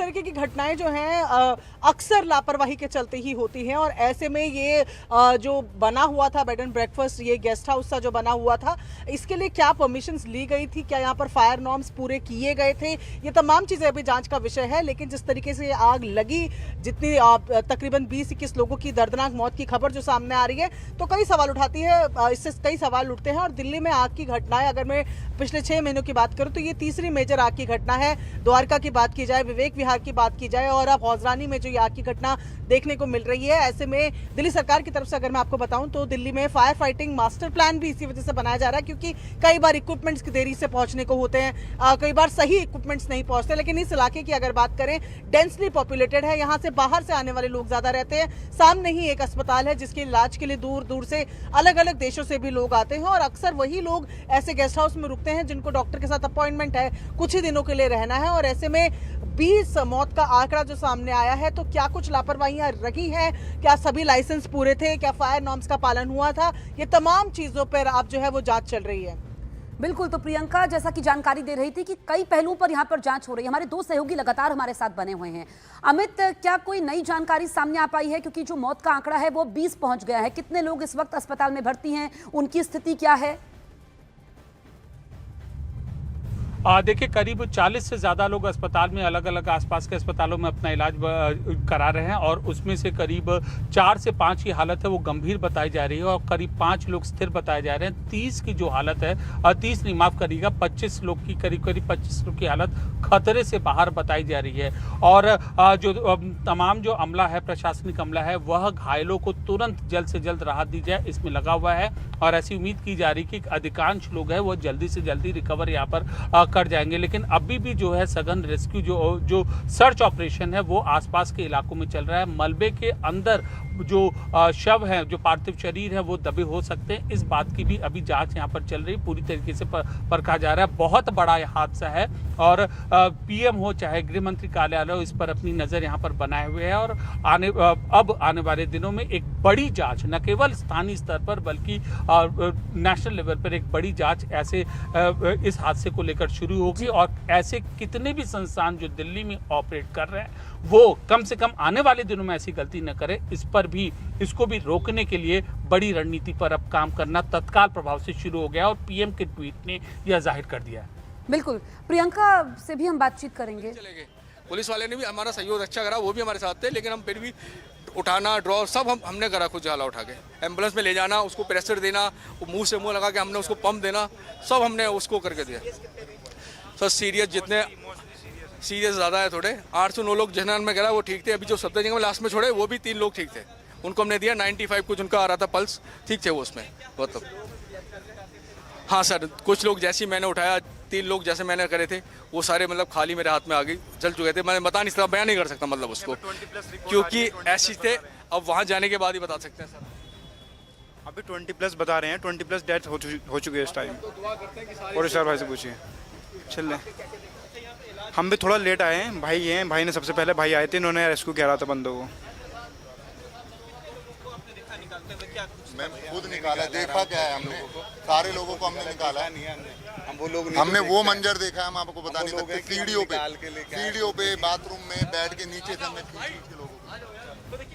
तरीके की घटनाएं जो हैं अक्सर लापरवाही के चलते ही होती हैं। और ऐसे में ये जो बना हुआ था बेड एंड ब्रेकफास्ट, ये गेस्ट हाउस सा जो बना हुआ था, इसके लिए क्या परमिशंस ली गई थी, क्या यहाँ पर फायर नॉर्म्स पूरे किए गए थे, ये तमाम चीज़ें अभी जांच का विषय है। लेकिन जिस तरीके से आग लगी, जितनी तकरीबन 20-21 लोगों की दर्दनाक मौत की खबर जो सामने आ रही है, तो कई सवाल उठाती है, इससे कई सवाल उठते हैं। और दिल्ली में आग की घटनाएं, अगर मैं पिछले 6 महीनों की बात करूं तो ये तीसरी मेजर आग की घटना है। द्वारका की बात की जाए, विवेक विहार की बात की जाए, और अब हौजरानी में जो ये आग की घटना देखने को मिल रही है। ऐसे में दिल्ली सरकार की तरफ से अगर मैं आपको बताऊं तो दिल्ली में फायर फाइटिंग मास्टर प्लान भी इसी वजह से बनाया जा रहा है, क्योंकि कई बार इक्विपमेंट्स की देरी से पहुंचने को होते हैं, कई बार सही इक्विपमेंट्स नहीं पहुंचते। लेकिन इस इलाके की अगर बात करें, डेंसली पॉपुलेटेड है, यहाँ से बाहर से आने वाले लोग ज्यादा रहते हैं। सामने ही एक अस्पताल है जिसके इलाज के लिए दूर दूर से अलग अलग देशों से भी लोग आते हैं, और अक्सर वही लोग ऐसे गेस्ट हाउस में रुकते हैं जिनको डॉक्टर के साथ अपॉइंटमेंट है, कुछ ही दिनों के लिए रहना है। और ऐसे में 20 मौत का आंकड़ा जो सामने आया है, तो क्या कुछ लापरवाहियां रही हैं, क्या सभी लाइसेंस पूरे थे, क्या फायर नॉर्म्स का पालन हुआ था, ये तमाम चीजों पर अब जो है वो जांच चल रही है। बिल्कुल, तो प्रियंका जैसा कि जानकारी दे रही थी कि कई पहलुओं पर यहाँ पर जांच हो रही है। हमारे 2 सहयोगी लगातार हमारे साथ बने हुए हैं। अमित, क्या कोई नई जानकारी सामने आ पाई है, क्योंकि जो मौत का आंकड़ा है वो 20 पहुंच गया है? कितने लोग इस वक्त अस्पताल में भर्ती हैं, उनकी स्थिति क्या है? देखिए, करीब 40 से ज़्यादा लोग अस्पताल में, अलग अलग आसपास के अस्पतालों में अपना इलाज करा रहे हैं, और उसमें से करीब 4 से 5 की हालत है वो गंभीर बताई जा रही है, और करीब 5 लोग स्थिर बताए जा रहे हैं। 30 की जो हालत है, 30 नहीं, माफ़ करिएगा, 25 लोग की, करीब 25 लोग की हालत खतरे से बाहर बताई जा रही है। और जो तमाम जो अमला है, प्रशासनिक अमला है, वह घायलों को तुरंत जल्द से जल्द राहत दी जाए, इसमें लगा हुआ है। और ऐसी उम्मीद की जा रही कि अधिकांश लोग हैं वो जल्दी से जल्दी रिकवर यहाँ पर कर जाएंगे। लेकिन अभी भी जो है सघन रेस्क्यू जो सर्च ऑपरेशन है वो आसपास के इलाकों में चल रहा है। मलबे के अंदर जो शव है, जो पार्थिव शरीर है, वो दबे हो सकते हैं। इस बात की भी अभी जांच यहाँ पर चल रही, पूरी तरीके से परखा जा रहा है। बहुत बड़ा यह हादसा है, और पीएम हो चाहे गृह मंत्री कार्यालय हो, इस पर अपनी नज़र यहाँ पर बनाए हुए है। और अब आने वाले दिनों में एक बड़ी जांच, न केवल स्थानीय स्तर पर बल्कि नेशनल लेवल पर एक बड़ी जांच ऐसे इस हादसे को लेकर शुरू होगी। और ऐसे कितने भी संस्थान जो दिल्ली में ऑपरेट कर रहे हैं, वो कम से कम आने वाले दिनों में ऐसी गलती न करें, इस पर भी, इसको भी रोकने के लिए बड़ी रणनीति पर अब काम करना तत्काल प्रभाव से शुरू हो गया, और पीएम के ट्वीट ने यह जाहिर कर दिया है। बिल्कुल, प्रियंका से भी हम बातचीत करेंगे। पुलिस वाले ने भी हमारा सहयोग अच्छा करा, वो भी हमारे साथ थे, लेकिन हम फिर भी उठाना, ड्रॉ सब हमने करा, खुद झाला उठा के एम्बुलेंस में ले जाना, उसको प्रेशर देना, मुंह से मुंह लगा के हमने उसको पंप देना, सब हमने उसको करके दिया। सर सीरियस, जितने सीरियस ज़्यादा है थोड़े, 8 से 9 लोग जनरल में गिरा वो ठीक थे। अभी जो सफदरजंग में लास्ट में छोड़े वो भी 3 लोग ठीक थे, उनको हमने दिया 95 कुछ उनका आ रहा था पल्स, ठीक थे वो उसमें मतलब। हाँ सर, कुछ लोग जैसे मैंने उठाया, 3 लोग जैसे मैंने करे थे, वो सारे मतलब खाली मेरे हाथ में आ गई, जल चुके थे। मैं बता नहीं सकता, बयान नहीं कर सकता मतलब उसको, क्योंकि ऐसे थे। अब वहाँ जाने के बाद ही बता सकते हैं सर। अभी 20+ बता रहे हैं, 20+ डेथ हो चुकी है इस टाइम। और इशार भाई से पूछिए, चल रहे। हम भी थोड़ा लेट आए हैं, भाई हैं, भाई ने सबसे पहले भाई आए थे, इन्होंने रेस्क्यू किया था बंदों को। मैं खुद निकाला, देखा क्या है हमने, सारे लोगों को हमने निकाला है। हमने वो मंजर देखा है, हम आपको बता नहीं सकते। सीढ़ियों पे बाथरूम में बेड के नीचे से हमने खींच के लोगों को।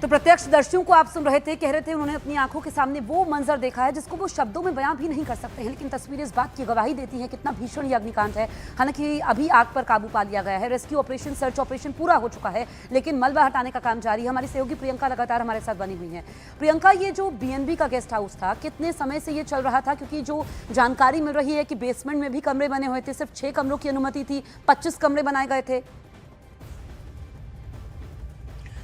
तो प्रत्यक्षदर्शियों को आप सुन रहे थे, कह रहे थे उन्होंने अपनी आंखों के सामने वो मंजर देखा है जिसको वो शब्दों में बयां भी नहीं कर सकते हैं, लेकिन तस्वीरें इस बात की गवाही देती हैं कितना भीषण ये अग्निकांड है। हालांकि अभी आग पर काबू पा लिया गया है, रेस्क्यू ऑपरेशन, सर्च ऑपरेशन पूरा हो चुका है, लेकिन मलबा हटाने का काम जारी है। हमारी सहयोगी प्रियंका लगातार हमारे साथ बनी हुई है। प्रियंका, ये जो बीएनबी का गेस्ट हाउस था, कितने समय से ये चल रहा था? क्योंकि जो जानकारी मिल रही है कि बेसमेंट में भी कमरे बने हुए थे, सिर्फ 6 कमरों की अनुमति थी, 25 कमरे बनाए गए थे।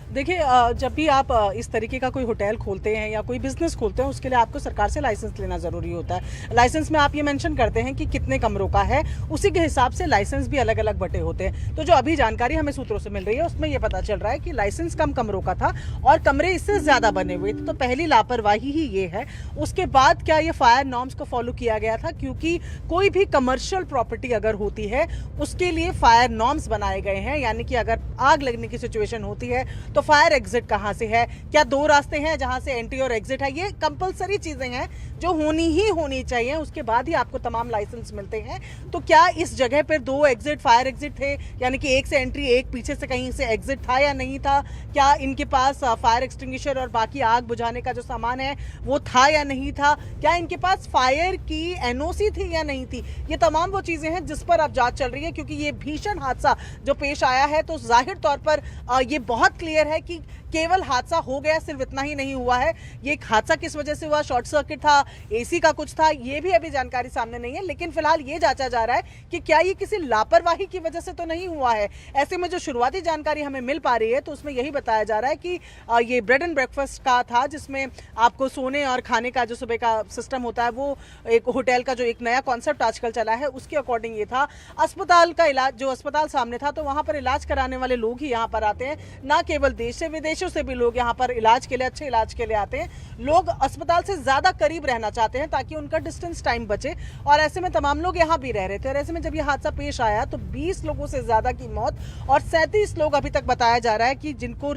देखिए, जब भी आप इस तरीके का कोई होटल खोलते हैं या कोई बिजनेस खोलते हैं, उसके लिए आपको सरकार से लाइसेंस लेना ज़रूरी होता है। लाइसेंस में आप ये मेंशन करते हैं कि कितने कमरों का है, उसी के हिसाब से लाइसेंस भी अलग अलग बटे होते हैं। तो जो अभी जानकारी हमें सूत्रों से मिल रही है, उसमें ये पता चल रहा है कि लाइसेंस कम कमरों का था और कमरे इससे ज़्यादा बने हुए थे। तो पहली लापरवाही ही ये है। उसके बाद क्या ये फायर नॉर्म्स को फॉलो किया गया था? क्योंकि कोई भी कमर्शियल प्रॉपर्टी अगर होती है, उसके लिए फायर नॉर्म्स बनाए गए हैं, यानी कि अगर आग लगने की सिचुएशन होती है तो फायर एग्जिट कहाँ से है, क्या 2 रास्ते हैं जहां से एंट्री और एग्जिट है। ये कंपलसरी चीजें हैं जो होनी चाहिए, उसके बाद ही आपको तमाम लाइसेंस मिलते हैं। तो क्या इस जगह पर 2 एग्जिट फायर एग्जिट थे, यानी कि एक से एंट्री एक पीछे से कहीं से एग्जिट था या नहीं था? क्या इनके पास फायर एक्सटिंग्विशर और बाकी आग बुझाने का जो सामान है वो था या नहीं था? क्या इनके पास फायर की एनओसी थी या नहीं थी? ये तमाम वो चीजें हैं जिस पर अब जांच चल रही है, क्योंकि ये भीषण हादसा जो पेश आया है तो जाहिर तौर पर ये बहुत क्लियर है कि केवल हादसा हो गया, सिर्फ इतना ही नहीं हुआ है। ये हादसा किस वजह से हुआ, शॉर्ट सर्किट था, एसी का कुछ था, ये भी अभी जानकारी सामने नहीं है। लेकिन फिलहाल ये जांचा जा रहा है कि क्या ये किसी लापरवाही की वजह से तो नहीं हुआ है। ऐसे में जो शुरुआती जानकारी हमें मिल पा रही है तो उसमें यही बताया जा रहा है कि ये ब्रेड एंड ब्रेकफास्ट का था, जिसमें आपको सोने और खाने का जो सुबह का सिस्टम होता है, वो एक होटल का जो एक नया कॉन्सेप्ट आजकल चला है उसके अकॉर्डिंग ये था। अस्पताल का इलाज, जो अस्पताल सामने था, तो वहां पर इलाज कराने वाले लोग ही यहाँ पर आते हैं, ना केवल देश से, विदेशों से भी लोग यहाँ पर इलाज के लिए, अच्छे इलाज के लिए आते हैं। लोग अस्पताल से ज्यादा करीब रहना चाहते हैं ताकि उनका डिस्टेंस टाइम बचे, और ऐसे में तमाम लोग यहाँ भी रह रहे थे। और ऐसे में जब यह हादसा पेश आया तो 20 लोगों से ज्यादा की मौत और 37 लोग अभी तक बताया जा रहा है कि जिनको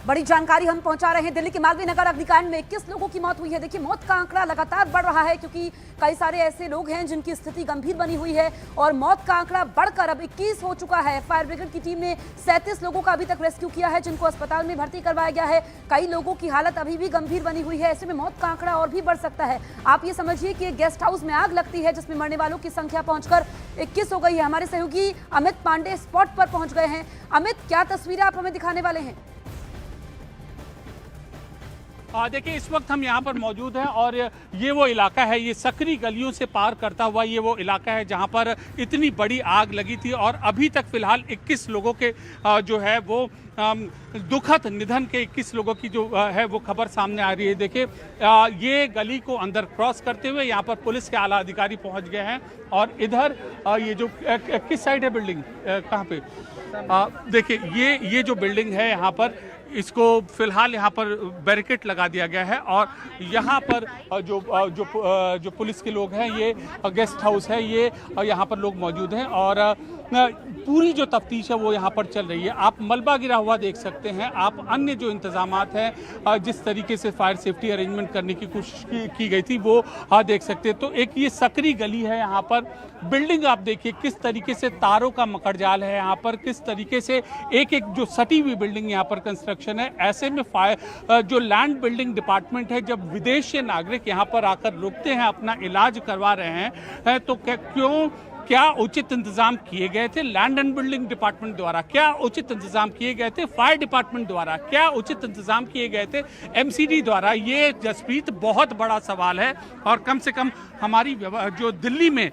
बड़ी जानकारी हम पहुंचा रहे हैं। दिल्ली के मालवीय नगर अग्निकांड में 21 लोगों की मौत हुई है। देखिए, मौत का आंकड़ा लगातार बढ़ रहा है क्योंकि कई सारे ऐसे लोग हैं जिनकी स्थिति गंभीर बनी हुई है और मौत का आंकड़ा बढ़कर अब 21 हो चुका है। फायर ब्रिगेड की टीम ने 37 लोगों का अभी तक रेस्क्यू किया है, जिनको अस्पताल में भर्ती करवाया गया है। कई लोगों की हालत अभी भी गंभीर बनी हुई है। ऐसे में मौत का आंकड़ा और भी बढ़ सकता है। आप ये समझिए कि एक गेस्ट हाउस में आग लगती है जिसमें मरने वालों की संख्या पहुंचकर 21 हो गई है। हमारे सहयोगी अमित पांडे स्पॉट पर पहुंच गए हैं। अमित, क्या तस्वीरें आप हमें दिखाने वाले हैं? देखिए, इस वक्त हम यहाँ पर मौजूद हैं और ये वो इलाका है, ये सकरी गलियों से पार करता हुआ ये वो इलाका है जहाँ पर इतनी बड़ी आग लगी थी और अभी तक फिलहाल 21 लोगों के जो है वो दुखद निधन के 21 लोगों की जो है वो खबर सामने आ रही है। देखिए, ये गली को अंदर क्रॉस करते हुए यहाँ पर पुलिस के आला अधिकारी पहुँच गए हैं और इधर ये जो किस साइड है बिल्डिंग, कहाँ पे, देखिए ये जो बिल्डिंग है यहाँ पर, इसको फिलहाल यहाँ पर बैरिकेड लगा दिया गया है और यहाँ पर जो पुलिस के लोग हैं, ये गेस्ट हाउस है, ये यहाँ पर लोग मौजूद हैं और पूरी जो तफ्तीश है वो यहाँ पर चल रही है। आप मलबा गिरा हुआ देख सकते हैं, आप अन्य जो इंतजामात हैं, जिस तरीके से फायर सेफ्टी अरेंजमेंट करने की कोशिश की गई थी वो देख सकते हैं। तो एक ये सकरी गली है, यहाँ पर बिल्डिंग आप देखिए किस तरीके से तारों का मकड़जाल है, यहाँ पर किस तरीके से एक एक जो सटी हुई बिल्डिंग यहाँ पर कंस्ट्रक्शन है। ऐसे में फायर जो लैंड बिल्डिंग डिपार्टमेंट है, जब विदेशी नागरिक यहाँ पर आकर रुकते हैं, अपना इलाज करवा रहे हैं, तो क्या उचित इंतजाम किए गए थे लैंड एंड बिल्डिंग डिपार्टमेंट द्वारा? क्या उचित इंतजाम किए गए थे फायर डिपार्टमेंट द्वारा? क्या उचित इंतजाम किए गए थे एमसीडी द्वारा? ये जसप्रीत बहुत बड़ा सवाल है और कम से कम हमारी जो दिल्ली में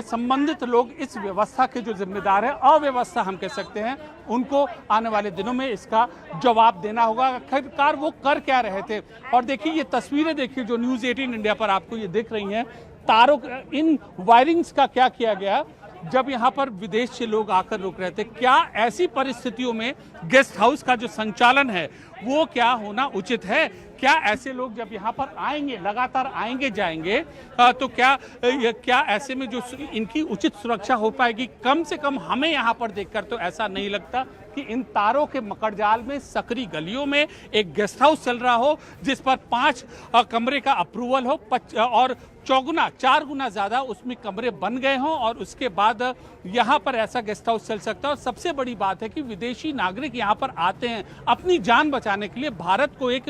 संबंधित लोग इस व्यवस्था के जो जिम्मेदार है, अव्यवस्था हम कह सकते हैं, उनको आने वाले दिनों में इसका जवाब देना होगा। आखिरकार वो कर क्या रहे थे? और देखिए, ये तस्वीरें देखिए जो न्यूज़ 18 इंडिया पर आपको ये दिख रही हैं, तारों, इन वायरिंग्स का क्या किया गया जब यहाँ पर विदेश से लोग आकर रुक रहे थे? क्या ऐसी परिस्थितियों में गेस्ट हाउस का जो संचालन है वो क्या होना उचित है? क्या ऐसे लोग जब यहाँ पर आएंगे, लगातार आएंगे जाएंगे, तो क्या ऐसे में जो इनकी उचित सुरक्षा हो पाएगी? कम से कम हमें यहाँ पर देखकर तो ऐसा नहीं लगता कि इन तारों के मकड़जाल में, सकरी गलियों में एक गेस्ट हाउस चल रहा हो जिस पर 5 कमरे का अप्रूवल हो और 4 गुना ज़्यादा उसमें कमरे बन गए हों और उसके बाद यहाँ पर ऐसा गेस्ट हाउस चल सकता है। और सबसे बड़ी बात है कि विदेशी नागरिक यहाँ पर आते हैं अपनी जान बचाने के लिए। भारत को एक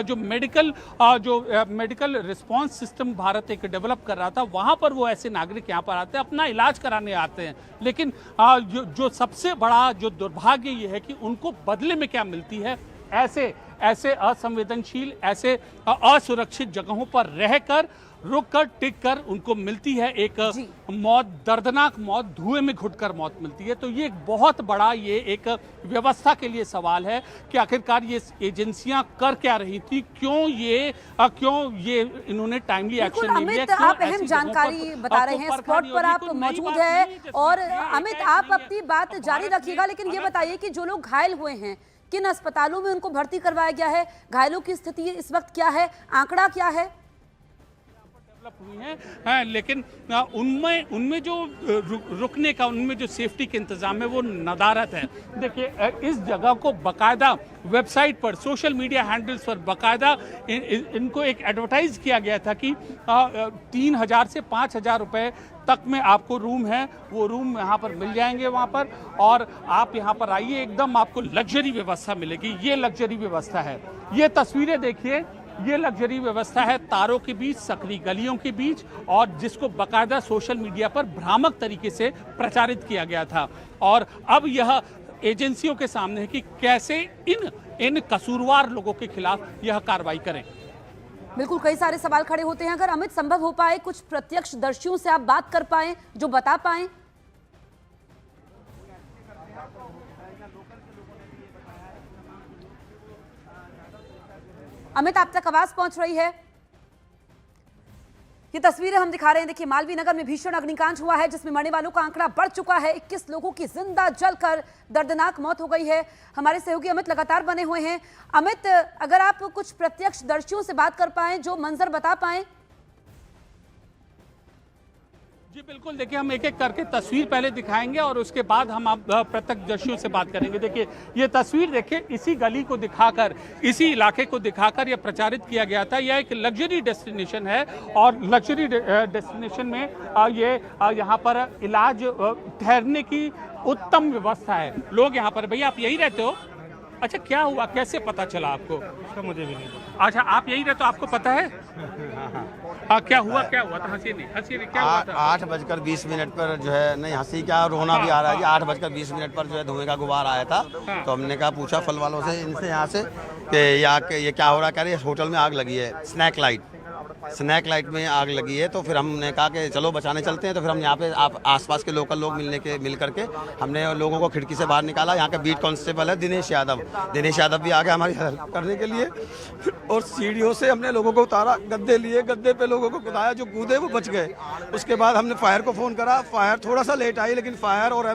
जो मेडिकल रिस्पांस सिस्टम भारत एक डेवलप कर रहा था, वहाँ पर वो ऐसे नागरिक यहाँ पर आते हैं, अपना इलाज कराने आते हैं। लेकिन जो सबसे बड़ा जो दुर्भाग्य ये है कि उनको बदले में क्या मिलती है? ऐसे असंवेदनशील, ऐसे असुरक्षित जगहों पर रहकर, रुककर, टिककर उनको मिलती है एक मौत, दर्दनाक मौत, धुएं में घुटकर मौत मिलती है। तो ये एक बहुत बड़ा, ये एक व्यवस्था के लिए सवाल है कि आखिरकार ये एजेंसियां कर क्या रही थी, क्यों ये इन्होंने टाइमली एक्शन नहीं लिया। आप अहम जानकारी बता रहे हैं, स्पॉट पर आप मौजूद है और अमित, आप अपनी बात जारी रखिएगा, लेकिन ये बताइए कि जो लोग घायल हुए हैं, किन अस्पतालों में उनको भर्ती करवाया गया है? घायलों की स्थिति इस वक्त क्या है? आंकड़ा क्या है? हुई हैं, लेकिन उनमें जो रुकने का, उनमें जो सेफ्टी के इंतजाम है वो नदारत है। देखिए इस जगह को बकायदा वेबसाइट पर, सोशल मीडिया हैंडल्स पर बकायदा इनको एक एडवर्टाइज किया गया था कि 3,000 से 5,000 रुपए तक में आपको रूम है, वो रूम यहाँ पर मिल जाएंगे वहाँ पर, और आप यहाँ पर आइए, एकदम आपको लग्जरी व्यवस्था मिलेगी। ये लग्जरी व्यवस्था है, ये तस्वीरें देखिए, ये लग्जरी व्यवस्था है तारों के बीच, सकरी गलियों के बीच, और जिसको बाकायदा सोशल मीडिया पर भ्रामक तरीके से प्रचारित किया गया था। और अब यह एजेंसियों के सामने है कि कैसे इन कसूरवार लोगों के खिलाफ यह कार्रवाई करें। बिल्कुल, कई सारे सवाल खड़े होते हैं। अगर अमित संभव हो पाए कुछ प्रत्यक्षदर्शियों से आप बात कर पाए, जो बता पाए। अमित, आप तक आवाज पहुंच रही है? ये तस्वीरें हम दिखा रहे हैं। देखिए, मालवीय नगर में भीषण अग्निकांड हुआ है जिसमें मरने वालों का आंकड़ा बढ़ चुका है। 21 लोगों की जिंदा जलकर दर्दनाक मौत हो गई है। हमारे सहयोगी अमित लगातार बने हुए हैं। अमित, अगर आप कुछ प्रत्यक्षदर्शियों से बात कर पाए, जो मंजर बता पाए। जी बिल्कुल, देखिए हम एक एक करके तस्वीर पहले दिखाएंगे और उसके बाद हम आप प्रत्यक्षदर्शियों से बात करेंगे। देखिए ये तस्वीर देखिए, इसी गली को दिखाकर, इसी इलाके को दिखाकर यह प्रचारित किया गया था। यह एक लग्जरी डेस्टिनेशन है और लग्जरी डेस्टिनेशन में ये यहाँ पर इलाज, ठहरने की उत्तम व्यवस्था है। लोग यहाँ पर, भैया आप यही रहते हो? अच्छा, क्या हुआ, कैसे पता चला आपको? मुझे भी नहीं पता। अच्छा, आप यही रहते हो, आपको पता है? हाँ, क्या हुआ था? हंसी नहीं, क्या हुआ था? 8:20 पर जो है, नहीं हंसी क्या, रोना भी आ रहा है। 8:20 पर जो है धुएं का गुबार आया था। तो हमने कहा, पूछा फल वालों से, इनसे यहाँ से कि ये क्या हो रहा है। कह रहे होटल में आग लगी है, स्नैक लाइट में आग लगी है। तो फिर हमने कहा कि चलो बचाने चलते हैं। तो फिर हम यहाँ पे आसपास के लोकल लोग मिल करके हमने लोगों को खिड़की से बाहर निकाला। यहाँ के बीट कांस्टेबल है दिनेश यादव भी आ गया हमारी हेल्प करने के लिए, और सीढ़ियों से हमने लोगों को उतारा, गद्दे लिए, गद्दे पे लोगों को कूदाया, जो कूदे वो बच गए। उसके बाद हमने फायर को फ़ोन करा, फायर थोड़ा सा लेट आई, लेकिन फायर और